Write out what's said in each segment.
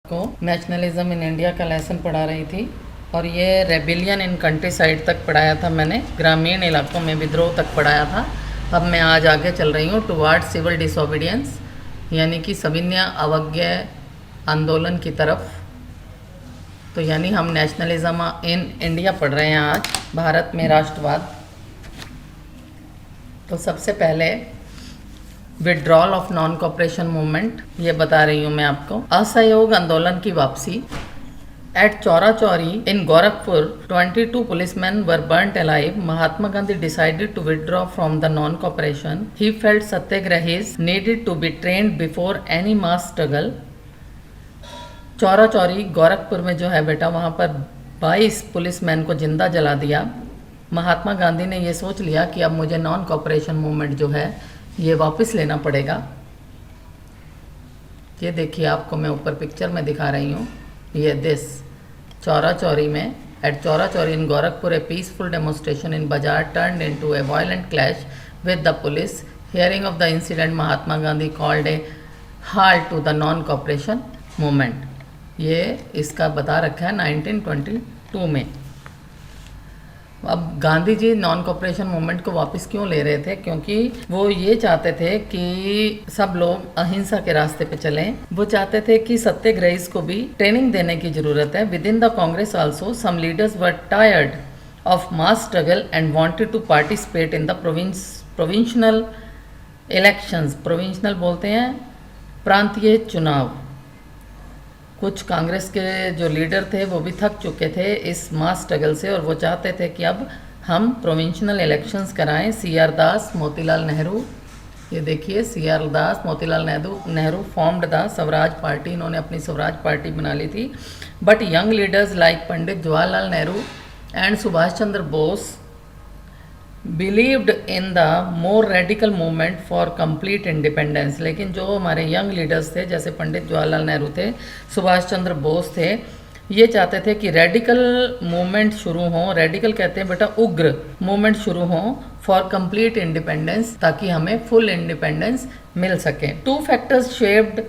को nationalism in India का lesson पढ़ा रही थी और ये रेबिलियन इन कंट्री साइड तक पढ़ाया था मैंने, ग्रामीण इलाकों में विद्रोह तक पढ़ाया था। अब मैं आज आगे चल रही हूँ टुवार्ड सिविल डिसोबीडियंस, यानी कि सविनय अवज्ञा आंदोलन की तरफ। तो यानी हम नेशनलिज्म इन इंडिया पढ़ रहे हैं आज, भारत में राष्ट्रवाद। तो सबसे पहले withdrawal of non cooperation movement, ये बता रही हूँ मैं आपको। असहयोग आंदोलन की वापसी। At Chaura Chauri in Gorakhpur 22 policemen were burnt alive. Mahatma Gandhi decided to withdraw from the non-cooperation. He felt satyagrahis needed to be trained before any mass struggle. Chaura Chauri Gorakhpur में जो है बेटा, वहाँ पर 22 पुलिसमैन को जिंदा जला दिया। महात्मा गांधी ने ये सोच लिया कि अब मुझे नॉन कॉपरेशन मूवमेंट जो है ये वापस लेना पड़ेगा। ये देखिए, आपको मैं ऊपर पिक्चर में दिखा रही हूँ, ये दिस चौरा चौरी में। At Chaura Chauri in Gorakhpur a peaceful demonstration in bazaar turned into a violent clash with the police. Hearing of the incident Mahatma Gandhi called a halt to the non cooperation movement. ये इसका बता रखा है 1922 में। अब Gandhi ji non cooperation movement को वापस क्यों ले रहे थे? क्योंकि वो ये चाहते थे कि सब लोग अहिंसा के रास्ते पे चलें। वो चाहते थे कि सत्याग्रहीस को भी ट्रेनिंग देने की जरूरत है। With in the Congress also some leaders were tired of mass struggle and wanted to participate in the provincial elections. Provincial बोलते हैं प्रांतीय चुनाव। कुछ कांग्रेस के जो लीडर थे वो भी थक चुके थे इस मास स्ट्रगल से और वो चाहते थे कि अब हम प्रोविंशनल इलेक्शंस कराएं। CR दास, मोतीलाल नेहरू, ये देखिए CR Das, Motilal Nehru formed the Swaraj party. इन्होंने अपनी स्वराज पार्टी बना ली थी। But young leaders like Pandit Jawaharlal Nehru and Subhash Chandra Bose believed in the more radical movement for complete independence. लेकिन जो हमारे यंग लीडर्स थे, जैसे पंडित जवाहरलाल नेहरू थे, सुभाष चंद्र बोस थे, ये चाहते थे कि रेडिकल मूवमेंट शुरू हो। रेडिकल कहते हैं बेटा उग्र मूवमेंट शुरू हो फॉर कंप्लीट इंडिपेंडेंस, ताकि हमें फुल इंडिपेंडेंस मिल सके। 2 factors shaped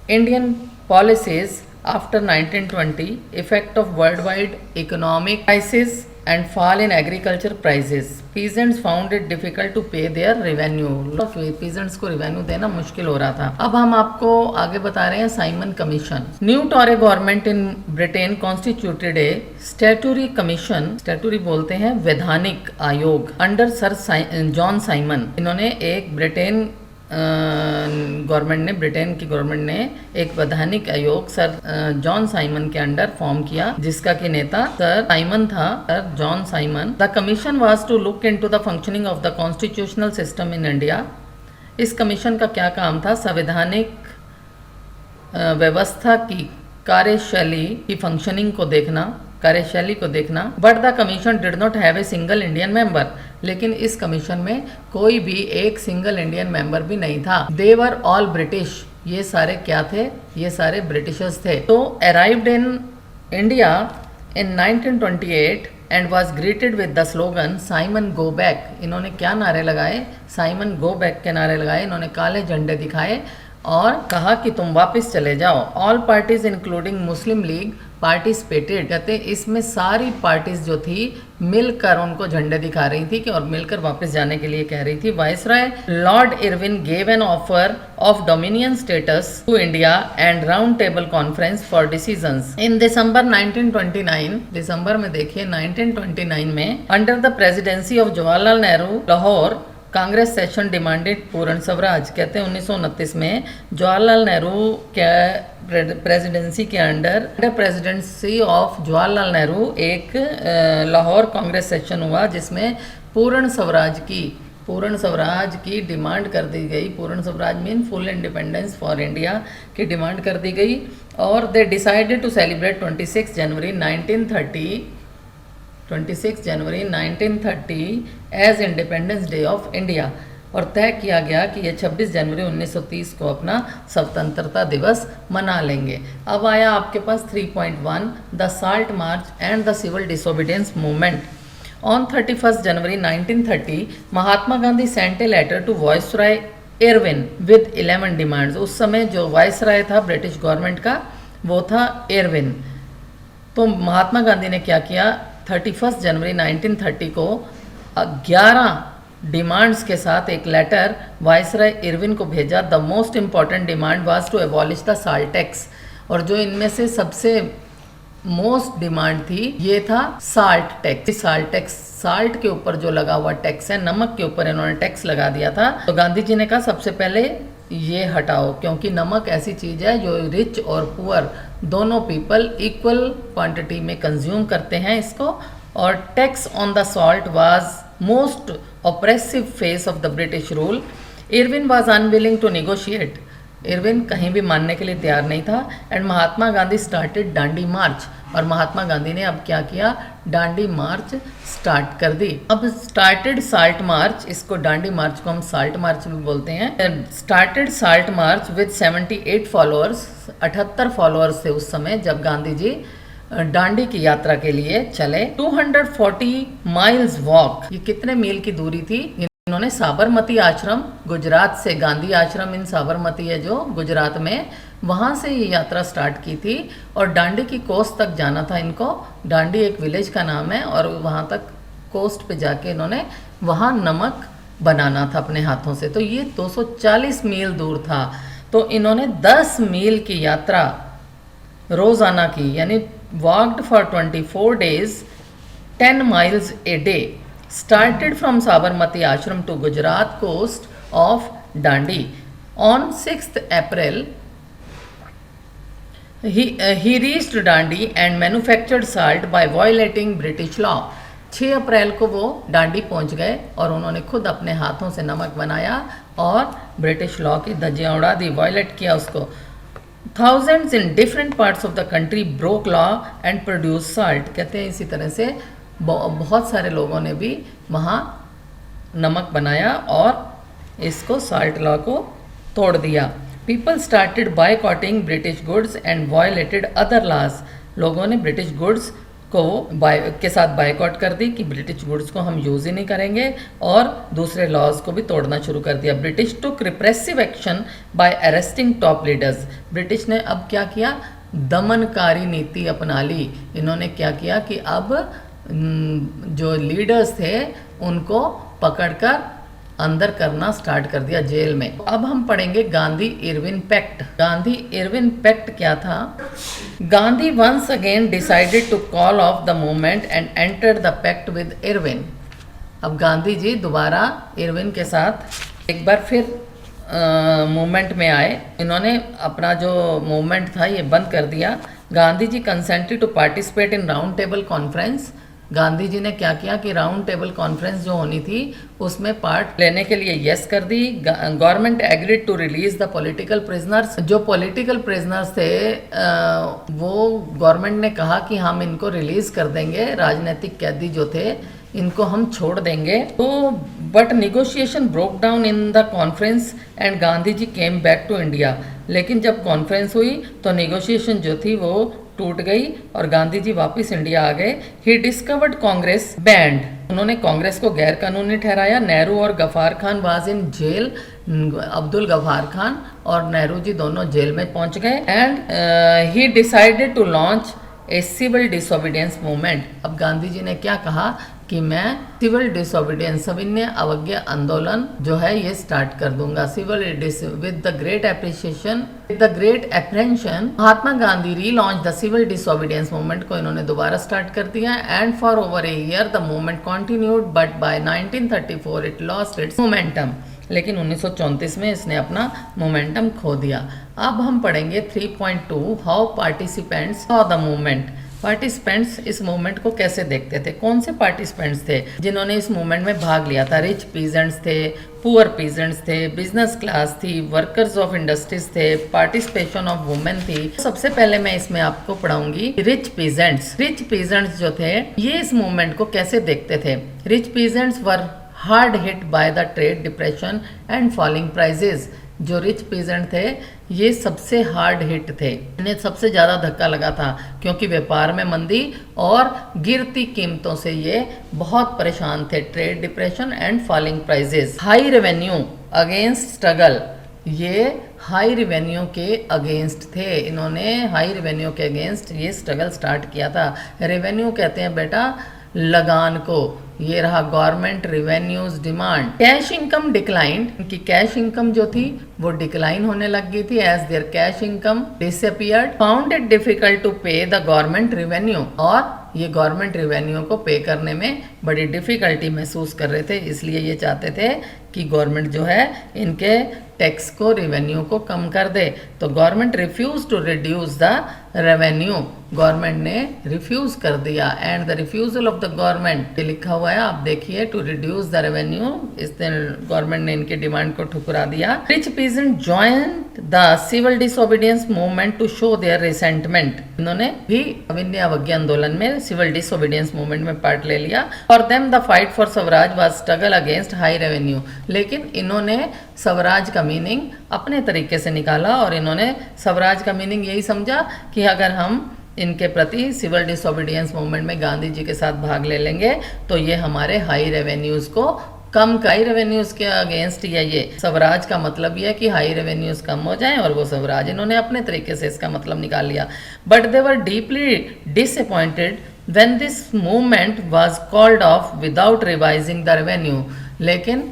Indian policies after 1920, effect of world wide economic crisis and fall in agriculture prices. Peasants found it difficult to pay their revenue. Peasants को revenue देना मुश्किल हो रहा था। अब हम आपको आगे बता रहे हैं Simon commission. New Touré government in Britain constituted A statutory commission. Statutory बोलते हैं वैधानिक आयोग। अंडर सर जॉन साइमन, इन्होंने एक ब्रिटेन की गवर्नमेंट ने एक वैधानिक आयोग सर जॉन साइमन के अंडर फॉर्म किया, जिसका कि नेता सर साइमन था, sir John Simon. The commission was to look into the functioning of the constitutional system in India. इस कमीशन का क्या काम था? संवैधानिक व्यवस्था की कार्यशैली की फंक्शनिंग को देखना, कार्यशैली को देखना। But the commission did not have a single Indian member. लेकिन इस कमीशन में कोई भी एक सिंगल इंडियन मेंबर भी नहीं था। दे वर ऑल ब्रिटिश। ये सारे क्या थे? ये सारे ब्रिटिशर्स थे। तो arrived in India in 1928 and was greeted with the slogan Simon go back. इन्होंने क्या नारे लगाए? साइमन गो बैक के नारे लगाए। इन्होंने काले झंडे दिखाए और कहा कि तुम वापस चले जाओ। ऑल पार्टीज इंक्लूडिंग मुस्लिम लीग पार्टिसिपेटेड। कहते इसमें सारी पार्टीज जो थी मिलकर उनको झंडे दिखा रही थी कि और मिलकर वापस जाने के लिए कह रही थी। Viceroy Lord Irwin gave an offer of dominion status to India and round table conference for decisions in December 1929। दिसंबर में देखिए 1929 में under the presidency of Jawaharlal Nehru Lahore Congress session demanded Purna Swaraj. कहते हैं 1929 में जवाहरलाल नेहरू के प्रेसिडेंसी के under presidency of Jawaharlal Nehru एक लाहौर कांग्रेस सेशन हुआ, जिसमें पूर्ण स्वराज की डिमांड कर दी गई। Purna Swaraj mean full independence for India की डिमांड कर दी गई। और they decided to celebrate 26 January 1930 as independence day of India. और तय किया गया कि ये 26 जनवरी 1930 को अपना स्वतंत्रता दिवस मना लेंगे। अब आया आपके पास 3.1 the salt march and the civil disobedience movement. On 31 January 1930 Mahatma Gandhi sent a letter to viceroy Irwin with 11 demands. उस समय जो वायसराय था ब्रिटिश गवर्नमेंट का, वो था इरविन। तो महात्मा गांधी ने क्या किया, 31 जनवरी 1930 को 11 डिमांड्स के साथ एक लेटर वाइसराय इरविन को भेजा। The most important demand was to abolish the salt tax, और जो इनमें से सबसे मोस्ट डिमांड थी ये था salt tax. Salt tax, salt के ऊपर जो लगा हुआ टैक्स है, नमक के ऊपर इन्होंने टैक्स लगा दिया था। तो गांधी जी ने कहा सबसे पहले ये हटाओ, क्योंकि नमक ऐसी चीज़ है जो रिच और पुअर दोनों पीपल इक्वल क्वांटिटी में कंज्यूम करते हैं इसको। और tax on the salt was most oppressive face of the British rule. Irwin was unwilling to negotiate, Irwin कहीं भी मानने के लिए तैयार नहीं था। And Mahatma Gandhi started Dandi march, और महात्मा गांधी ने अब क्या किया, डांडी मार्च स्टार्ट कर दी। अब स्टार्टेड साल्ट मार्च, इसको डांडी मार्च को हम साल्ट मार्च भी बोलते हैं। Started salt march with 78 followers, 78 followers थे उस समय जब गांधी जी डांडी की यात्रा के लिए चले। 240 माइल्स वॉक, ये कितने मील की दूरी थी। इन्होंने साबरमती आश्रम, गुजरात से गांधी आश्रम इन साबरमती है जो गुजरात में, वहाँ से ये यात्रा स्टार्ट की थी और डांडी की कोस्ट तक जाना था इनको। डांडी एक विलेज का नाम है और वहाँ तक कोस्ट पे जाके इन्होंने वहाँ नमक बनाना था अपने हाथों से। तो ये 240 मील दूर था। तो इन्होंने 10 मील की यात्रा रोज़ाना की, यानी walked for 24 days 10 miles a day, started from Sabarmati Ashram to Gujarat coast of Dandi. On 6th April, he reached Dandi and manufactured salt by violating British law. 6 अप्रैल को वो डांडी पहुंच गए और उन्होंने खुद अपने हाथों से नमक बनाया और ब्रिटिश लॉ की धज्जियां उड़ा दी, वायलेट किया उसको। Thousands in different parts of the country broke law and produced salt. कहते हैं इसी तरह से बहुत सारे लोगों ने भी वहाँ नमक बनाया और इसको साल्ट लॉ को तोड़ दिया। People started boycotting British goods and violated other laws. लोगों ने ब्रिटिश गुड्स को के साथ बायकॉट कर दी कि ब्रिटिश गुड्स को हम यूज़ ही नहीं करेंगे, और दूसरे लॉज को भी तोड़ना शुरू कर दिया। British took repressive action by arresting top leaders. British ने अब क्या किया, दमनकारी नीति अपना ली। इन्होंने क्या किया कि अब जो लीडर्स थे उनको पकड़कर अंदर करना स्टार्ट कर दिया जेल में। अब हम पढ़ेंगे Gandhi Irwin pact. Gandhi Irwin pact क्या था। Gandhi once again decided to call off the movement and enter the pact with Irwin. अब गांधी जी दोबारा इरविन के साथ एक बार फिर मूवमेंट में आए। इन्होंने अपना जो मूवमेंट था ये बंद कर दिया। Gandhi ji consented to participate in round table conference. Gandhi ji ने क्या किया कि राउंड टेबल कॉन्फ्रेंस जो होनी थी उसमें पार्ट लेने के लिए यस कर दी। Government agreed to release the political prisoners. जो पॉलिटिकल प्रिजनर्स थे वो गवर्नमेंट ने कहा कि हम इनको रिलीज कर देंगे, राजनीतिक कैदी जो थे इनको हम छोड़ देंगे। तो but negotiation broke down in the conference and Gandhi ji came back to India. लेकिन जब कॉन्फ्रेंस हुई तो निगोशिएशन जो थी वो टूट गई और गांधी जी वापस इंडिया आ गए। He discovered Congress banned. उन्होंने कांग्रेस को गैर कानूनी ठहराया। नेहरू और Gaffar Khan was in jail. Abdul Gaffar Khan और नेहरू जी दोनों जेल में पहुंच गए। And he decided to launch a civil disobedience movement. अब गांधी जी ने क्या कहा कि मैं सिविल डिसोबीडियंस, सविनय अवज्ञा आंदोलन जो है ये स्टार्ट कर दूंगा। Civil with the great appreciation, with the great apprehension, Mahatma Gandhi relaunch the civil disobedience movement को इन्होंने दोबारा स्टार्ट कर दिया। And for over a year the movement continued but by 1934 it lost its momentum. लेकिन 1934 में इसने अपना मोमेंटम खो दिया। अब हम पढ़ेंगे 3.2 how participants saw the movement. Participants इस मूवमेंट को कैसे देखते थे, कौन से पार्टिसिपेंट्स थे जिन्होंने इस मूवमेंट में भाग लिया था। रिच पीजेंट्स थे, पुअर पीजेंट्स थे, बिजनेस क्लास थी, वर्कर्स ऑफ इंडस्ट्रीज थे, पार्टिसिपेशन ऑफ वुमेन थी। सबसे पहले मैं इसमें आपको पढ़ाऊंगी रिच पीजेंट्स। रिच पीजेंट्स जो थे ये इस मूवमेंट को कैसे देखते थे। Rich peasants were hard hit by the trade depression and falling prices. जो रिच पीजेंट थे ये सबसे हार्ड हिट थे, इन्हें सबसे ज़्यादा धक्का लगा था क्योंकि व्यापार में मंदी और गिरती कीमतों से ये बहुत परेशान थे। Trade depression and falling prices, high revenue against struggle, ये हाई रेवेन्यू के अगेंस्ट थे। इन्होंने हाई रेवेन्यू के अगेंस्ट ये स्ट्रगल स्टार्ट किया था। रेवेन्यू कहते हैं बेटा लगान को। ये रहा government revenues demand. Cash income declined, इनकी कैश इनकम जो थी वो डिक्लाइन होने लग गई थी as their cash income disappeared. Found it difficult to pay the government revenue, और ये गवर्नमेंट रेवेन्यू को पे करने में बड़ी डिफ़िकल्टी महसूस कर रहे थे, इसलिए ये चाहते थे कि गवर्नमेंट जो है इनके टैक्स को, रेवेन्यू को कम कर दे। तो government refuse to reduce the revenue, government ने रिफ्यूज कर दिया। And the refusal of the government, ये लिखा हुआ है आप देखिए, टू रिड्यूस द रेवेन्यू, इसने गवर्नमेंट ने इनकी डिमांड को ठुकरा दिया। Rich peasant joined the civil disobedience movement to show their resentment, इन्होंने भी अविन्य अवज्ञा आंदोलन में, सिविल डिसोबीडियंस मूवमेंट में पार्ट ले लिया। For them the fight for Swaraj was struggle against high revenue, लेकिन इन्होंने स्वराज का मीनिंग अपने तरीके से निकाला और इन्होंने स्वराज का मीनिंग यही समझा कि अगर हम इनके प्रति सिविल डिसोबीडियंस मूवमेंट में गांधी जी के साथ भाग ले लेंगे तो ये हमारे हाई रेवेन्यूज को कम, हाई रेवेन्यूज के अगेंस्ट ये स्वराज का मतलब ये है कि हाई रेवेन्यूज कम हो जाएं और वो स्वराज, इन्होंने अपने तरीके से इसका मतलब निकाल लिया। But they were deeply disappointed when this movement was called off without revising the revenue, लेकिन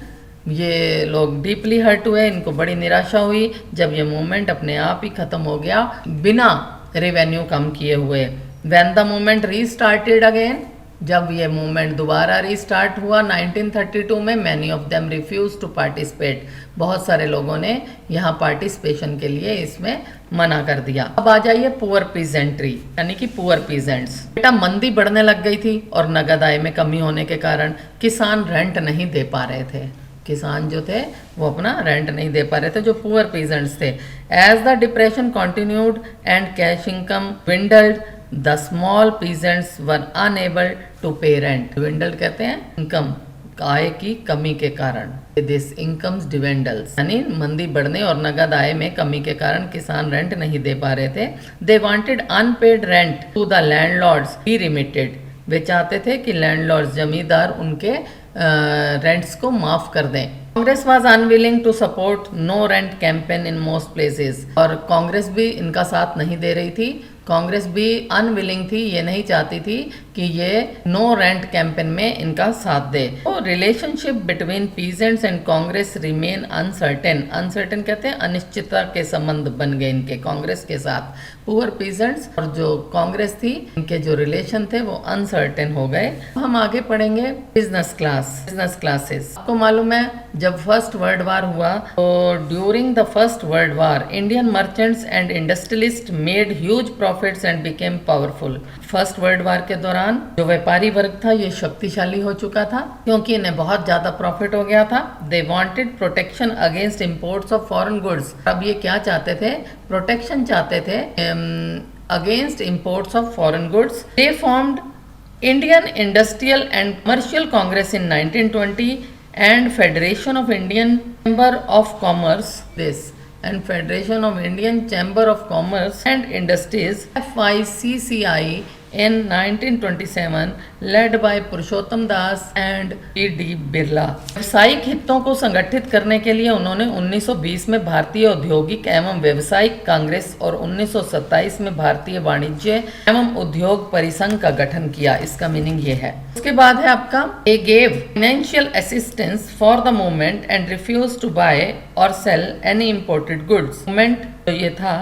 ये लोग डीपली हर्ट हुए, इनको बड़ी निराशा हुई जब ये मूवमेंट अपने आप ही खत्म हो गया बिना रेवेन्यू कम किए हुए। When the movement restarted again, जब ये मूवमेंट दोबारा रीस्टार्ट हुआ 1932 में, many of them refuse to participate, बहुत सारे लोगों ने यहाँ पार्टिसिपेशन के लिए इसमें मना कर दिया। अब आ जाइए पुअर पीजेंट्री, यानी कि पुअर पीजेंट्स। बेटा मंदी बढ़ने लग गई थी और नगद आय में कमी होने के कारण किसान रेंट नहीं दे पा रहे थे, किसान जो थे वो अपना रेंट नहीं दे पा रहे थे, जो पुअर पीजेंट्स थे। As the depression continued and cash income dwindled, the small peasants were unable to pay rent. dwindled कहते हैं इनकम, आय की कमी के कारण। दिस इनकम्स डिवेंडल्स, यानी मंदी बढ़ने और नगद आय में कमी के कारण किसान रेंट नहीं दे पा रहे थे। They wanted unpaid rent to the landlords be remitted, वे चाहते थे कि लैंडलॉर्ड्स, जमींदार, उनके रेंट्स को माफ कर दें। Congress was unwilling to support no rent campaign in most places, और कांग्रेस भी इनका साथ नहीं दे रही थी। कांग्रेस भी अनविलिंग थी, ये नहीं चाहती थी कि ये नो रेंट कैंपेन में इनका साथ दे। तो relationship between peasants and Congress remain uncertain, uncertain कहते हैं अनिश्चितता के संबंध बन गए इनके कांग्रेस के साथ। पुअर पीजेंट्स और जो कांग्रेस थी, इनके जो रिलेशन थे वो अनसर्टेन हो गए। हम आगे पढ़ेंगे बिजनेस क्लास, बिजनेस क्लासेस। आपको मालूम है जब फर्स्ट वर्ल्ड वार हुआ तो during the first world war Indian merchants and industrialist made huge profits and became powerful. First world war के दौरान जो व्यापारी वर्ग था ये शक्तिशाली हो चुका था क्योंकि इन्हें बहुत ज्यादा प्रॉफिट हो गया था। They wanted protection against imports of foreign goods. अब ये क्या चाहते थे? प्रोटेक्शन चाहते थे against imports of foreign goods. They formed Indian industrial and commercial Congress in 1920 and Federation of Indian Chamber of Commerce, this and Federation of Indian Chamber of Commerce and Industries FICCI in 1927 led by Purushottam Das and P.D. Birla. व्यावसायिक हितों को संगठित करने के लिए उन्होंने 1920 में भारतीय औद्योगिक एवं व्यावसायिक कांग्रेस और 1927 में भारतीय वाणिज्य एवं उद्योग परिसंघ का गठन किया। इसका मीनिंग ये है। उसके बाद है आपका they gave financial assistance for the movement and refused to buy or sell any imported goods। Movement तो ये था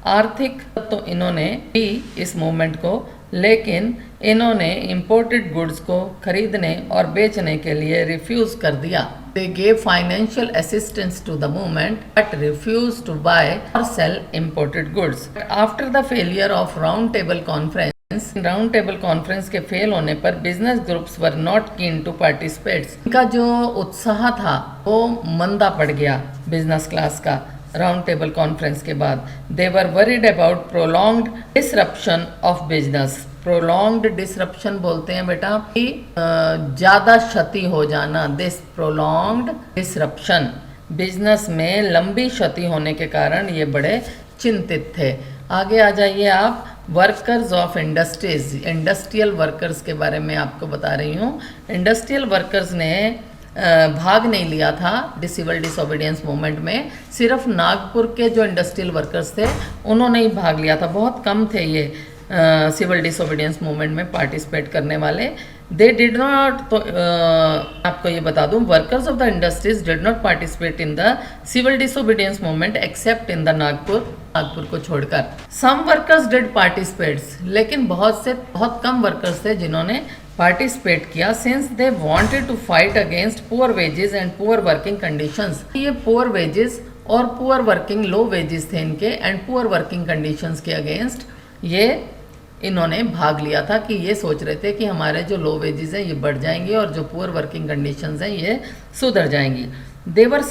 आर्थिक, तो इन्होंने भी इस मूवमेंट को, लेकिन इन्होंने इंपोर्टेड गुड्स को खरीदने और बेचने के लिए रिफ्यूज कर दिया। They gave financial assistance to the movement but refused to buy or sell imported goods. After the failure of Round Table Conference, round table conference के फेल होने पर business groups were not keen to participate. इनका जो उत्साह था वो मंदा पड़ गया बिजनेस क्लास का राउंड टेबल कॉन्फ्रेंस के बाद। They were worried about prolonged disruption of business. Prolonged disruption बोलते हैं बेटा कि ज़्यादा क्षति हो जाना। दिस प्रोलॉन्ग्ड डिसरप्शन, बिजनेस में लंबी क्षति होने के कारण ये बड़े चिंतित थे। आगे आ जाइए आप, workers of industries, industrial workers के बारे में आपको बता रही हूँ। इंडस्ट्रियल वर्कर्स ने भाग नहीं लिया था सिविल डिसोबीडियंस मूवमेंट में। सिर्फ नागपुर के जो इंडस्ट्रियल वर्कर्स थे उन्होंने ही भाग लिया था, बहुत कम थे ये सिविल डिसोबीडियंस मूवमेंट में पार्टिसिपेट करने वाले। दे डिड नॉट, तो आपको ये बता दूं, workers of the industries did not participate in the civil disobedience movement except in the Nagpur को छोड़कर। सम वर्कर्स डिड पार्टिसिपेट्स, लेकिन बहुत कम वर्कर्स थे जिन्होंने पार्टिसिपेट किया। Since they wanted to fight against poor wages and poor working conditions. ये poor wages और poor working, low wages थे इनके एंड पुअर वर्किंग कंडीशंस के अगेंस्ट ये इन्होंने भाग लिया था कि ये सोच रहे थे कि हमारे जो लो वेजेस हैं ये बढ़ जाएंगे और जो पुअर वर्किंग कंडीशंस हैं ये सुधर जाएंगी। There were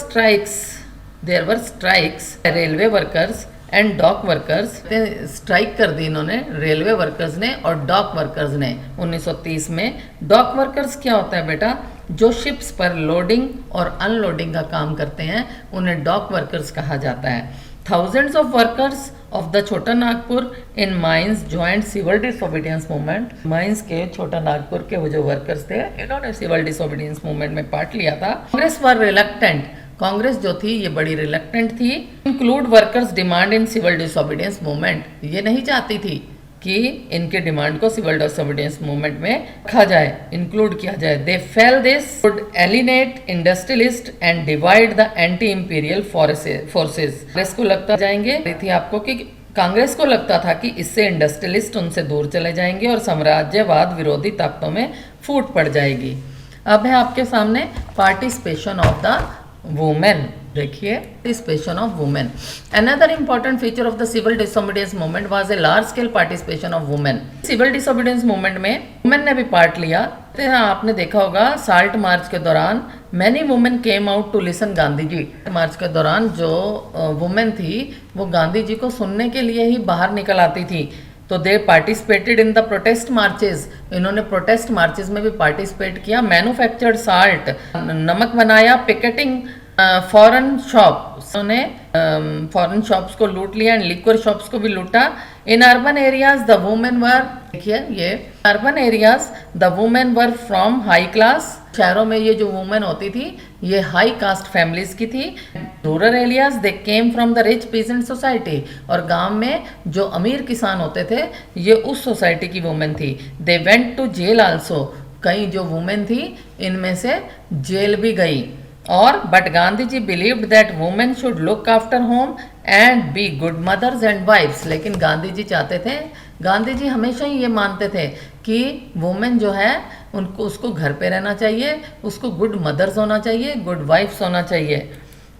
strikes railway workers and dock workers. Strike कर दी इन्होंने रेलवे वर्कर्स ने और डॉक वर्कर्स ने 1930 में। डॉक वर्कर्स क्या होता है बेटा? जो शिप्स पर लोडिंग और अनलोडिंग का काम करते हैं उन्हें डॉक वर्कर्स कहा जाता है। Thousands of workers of the छोटा Nagpur in mines joined civil disobedience movement। Mines के छोटा नागपुर के वो जो वर्कर्स थे इन्होंने सिविल डिसोबीडियंस मूवमेंट में पार्ट लिया था। कांग्रेस वर रिलक्टेंट, कांग्रेस जो थी ये बड़ी रिलक्टेंट थी। Include workers demand in civil disobedience movement, ये नहीं चाहती थी कि इनके डिमांड को सिविल डिसोबीडियंस मूवमेंट में रखा जाए, इंक्लूड किया जाए। They fail this would alienate industrialist and divide the anti imperial forces. Congress को लगता जाएंगे थी आपको कि कांग्रेस को लगता था कि इससे इंडस्ट्रियलिस्ट उनसे दूर चले जाएंगे और साम्राज्यवाद विरोधी ताकतों में फूट पड़ जाएगी। अब है आपके सामने पार्टिसिपेशन ऑफ द वुमेन। देखिए participation of women. Another important feature of the civil disobedience movement was a large scale participation of women. Civil disobedience movement में वुमेन ने भी पार्ट लिया। तो आपने देखा होगा साल्ट मार्च के दौरान many women came out to listen Gandhi ji. March के दौरान जो वुमेन थी वो गांधी जी को सुनने के लिए ही बाहर निकल आती थी। तो they participated in the protest marches, इन्होंने प्रोटेस्ट मार्चेस में भी पार्टिसिपेट किया। मैन्युफैक्चर्ड साल्ट, नमक बनाया। पिकेटिंग फॉरेन शॉप्स, उन्होंने फॉरेन शॉप्स को लूट लिया एंड लिक्वर शॉप्स को भी लूटा। In urban areas the women were, देखिए ये urban areas the women were from high class. शहरों में ये जो वुमेन होती थी ये हाई कास्ट फैमिलीज की थी। Rural areas they came from the rich peasant society, और गांव में जो अमीर किसान होते थे ये उस सोसाइटी की वुमेन थी। They went to jail also, कई जो वुमेन थी इनमें से जेल भी गई। और but Gandhi ji believed that women should look after home and be good mothers and wives. लेकिन गांधी जी चाहते थे, गांधी जी हमेशा ही ये मानते थे कि वुमेन जो है उसको घर पे रहना चाहिए, उसको गुड मदर्स होना चाहिए, गुड वाइफ्स होना चाहिए।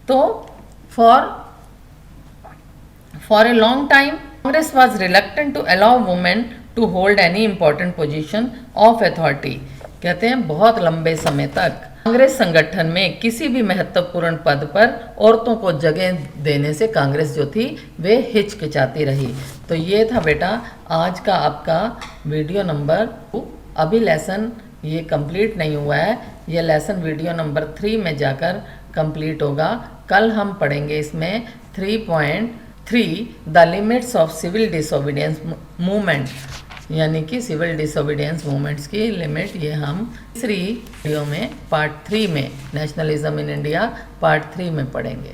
तो for a long time Congress was reluctant to allow women to hold any important position of authority. कहते हैं बहुत लंबे समय तक कांग्रेस संगठन में किसी भी महत्वपूर्ण पद पर औरतों को जगह देने से कांग्रेस जो थी वे हिचकिचाती रही। तो ये था बेटा आज का आपका वीडियो नंबर 2। अभी लेसन ये कंप्लीट नहीं हुआ है, ये लेसन वीडियो नंबर 3 में जाकर कंप्लीट होगा। कल हम पढ़ेंगे इसमें 3.3 the limits of civil disobedience movement, यानी कि सिविल डिसोबीडियंस मूवमेंट्स की लिमिट। ये हम तीसरी वीडियो में पार्ट 3 में नेशनलिज्म इन इंडिया पार्ट 3 में पढ़ेंगे।